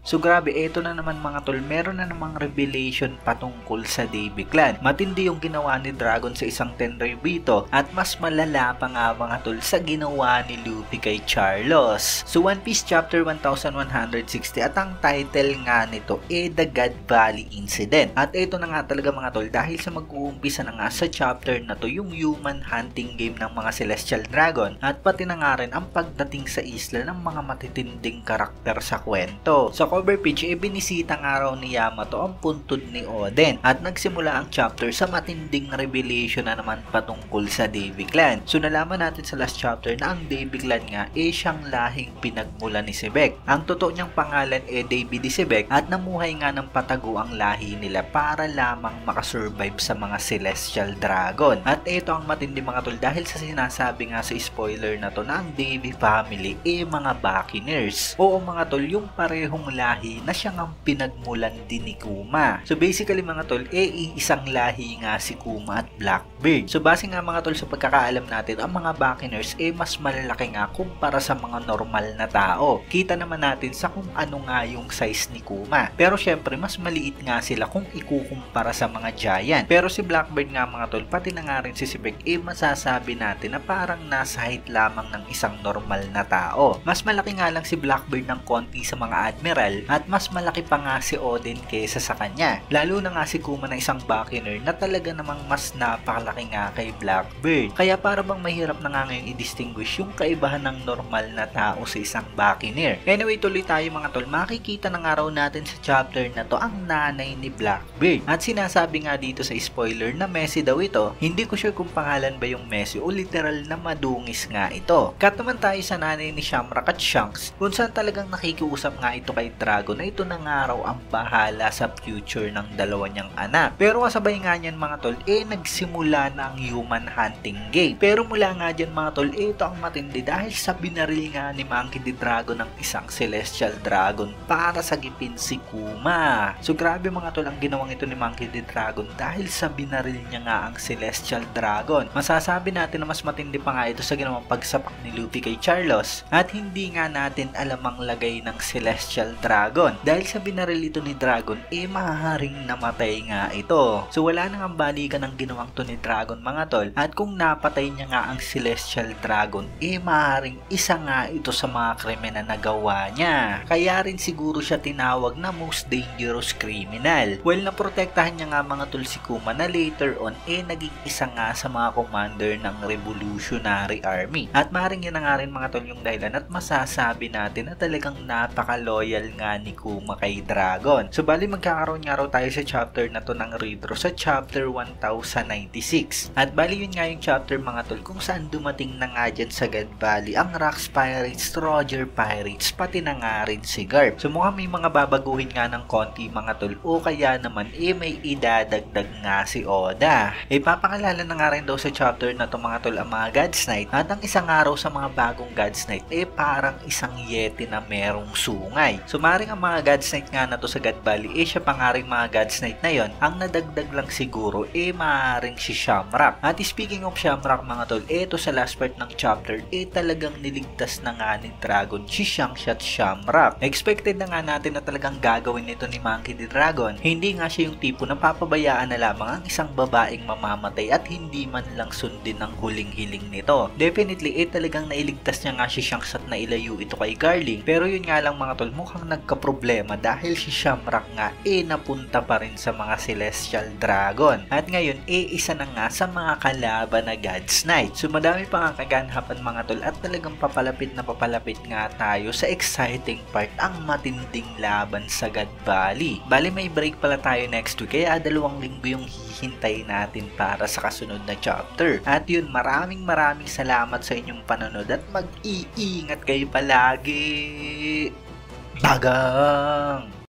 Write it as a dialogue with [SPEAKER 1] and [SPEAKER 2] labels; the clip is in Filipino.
[SPEAKER 1] So grabe, eto na naman mga tol, meron na namang revelation patungkol sa Davy Clan. Matindi yung ginawa ni Dragon sa isang Tenryubito at mas malala pa nga mga tol sa ginawa ni Luffy kay Charlos. So One Piece Chapter 1160 at ang title nga nito The God Valley Incident. At ito na nga talaga mga tol, dahil sa mag-uumpisa na nga sa chapter na to yung human hunting game ng mga Celestial Dragon at pati na nga rin ang pagdating sa isla ng mga matitinding karakter sa kwento. Sa cover page, binisita nga raw ni Yamato ang puntod ni Oden at nagsimula ang chapter sa matinding revelation na naman patungkol sa Davy Clan. So nalaman natin sa last chapter na ang Davy Clan nga siyang lahing pinagmula ni Sebek. Ang totoo niyang pangalan Davy di Sebek at namuhay nga ng patago ang lahi nila para lamang makasurvive sa mga Celestial Dragon. At ito ang matindi mga tol, dahil sa sinasabi nga sa spoiler na to na ang Davy family mga Buccaneers. Oo mga tol, yung parehong lahi na siyang ang pinagmulan din ni Kuma. So basically mga tol, isang lahi nga si Kuma at Blackbeard. So base nga mga tol sa pagkakaalam natin, ang mga Buccaneers mas malalaki nga kumpara sa mga normal na tao. Kita naman natin sa kung ano nga yung size ni Kuma. Pero syempre mas maliit nga sila kung ikukumpara sa mga giant. Pero si Blackbeard nga mga tol, pati na nga rin si Sebek, masasabi natin na parang nasa height lamang ng isang normal na tao. Mas malaki nga lang si Blackbeard ng konti sa mga Admiral at mas malaki pa nga si Oden kaysa sa kanya. Lalo na nga si Kuma na isang Buccaneer na talaga namang mas napakalaki nga kay Blackbeard. Kaya para bang mahirap na nga ngayon i-distinguish yung kaibahan ng normal na tao sa isang Buccaneer. Anyway, tuloy tayo mga tol. Makikita na nga raw natin sa chapter na to ang nanay ni Blackbeard. At sinasabi nga dito sa spoiler na Messi daw ito. Hindi ko sure kung pangalan ba yung Messi o literal na madungis nga ito. Cut naman tayo sa nanay ni Shamrock at Shanks kung saan talagang nakikiusap nga ito kay Dragon na ito na nga raw ang bahala sa future ng dalawa niyang anak. Pero kasabay nga niyan mga tol, nagsimula na ang human hunting game. Pero mula nga dyan mga tol, ito ang matindi dahil sa binaril nga ni Monkey D. Dragon ng isang Celestial Dragon para sagipin si Kuma. So grabe mga tol ang ginawang ito ni Monkey D. Dragon dahil sa binaril niya nga ang Celestial Dragon. Masasabi natin na mas matindi pa nga ito sa ginawang pagsapak ni Luffy kay Charlos at hindi nga natin alam ang lagay ng Celestial Dragon. Dahil sa binaril ito ni Dragon, maaaring namatay nga ito. So wala nang ang balikan ng ginawang to ni Dragon mga tol. At kung napatay niya nga ang Celestial Dragon, maaaring isa nga ito sa mga krimen na nagawa niya. Kaya rin siguro siya tinawag na most dangerous criminal. Well, naprotektahan niya nga mga tol si Kuma na later on naging isa nga sa mga commander ng Revolutionary Army. At maaaring yun na nga rin mga tol yung dahilan at masasabi natin na talagang napaka-loyal nga ni Kuma kay Dragon. So bali magkakaroon nga raw tayo sa chapter na to ng retro sa chapter 1096. At bali yun nga yung chapter mga tol kung saan dumating na nga dyan sa God Valley ang Rox Pirates, Roger Pirates, pati na nga rin si Garp. So mukhang may mga babaguhin nga ng konti mga tol o kaya naman may idadagdag nga si Oda. Papakalala na nga rin daw sa chapter na to mga tol ang mga God's Knight at ang isang araw sa mga bagong God's Knight parang isang yeti na merong sungay. So maring ang mga God's Knight nga na to sa God Valley siya pa nga rin mga God's Knight na yon. Ang nadagdag lang siguro maring si Shamrock. At speaking of Shamrock mga tol, ito sa last part ng chapter talagang niligtas na nga ni Dragon si Shanks at Shamrock. Expected na nga natin na talagang gagawin nito ni Monkey D. Dragon. Hindi nga siya yung tipo na papabayaan na lamang ang isang babaeng mamamatay at hindi man lang sundin ang huling hiling nito. Definitely talagang nailigtas niya nga si Shanks at nailayo ito kay Garling. Pero yun nga lang mga tol, mukhang nagka-problema dahil si Shamrock nga napunta pa rin sa mga Celestial Dragon. At ngayon isa na nga sa mga kalaban na God's Knight. So madami pa nga kaganhapan mga tol at talagang papalapit nga tayo sa exciting part, ang matinding laban sa God Valley. Bali may break pala tayo next week kaya 2 linggo yung hihintay natin para sa kasunod na chapter. At yun, maraming salamat sa inyong panonood at mag-iingat kayo palagi. Dagang!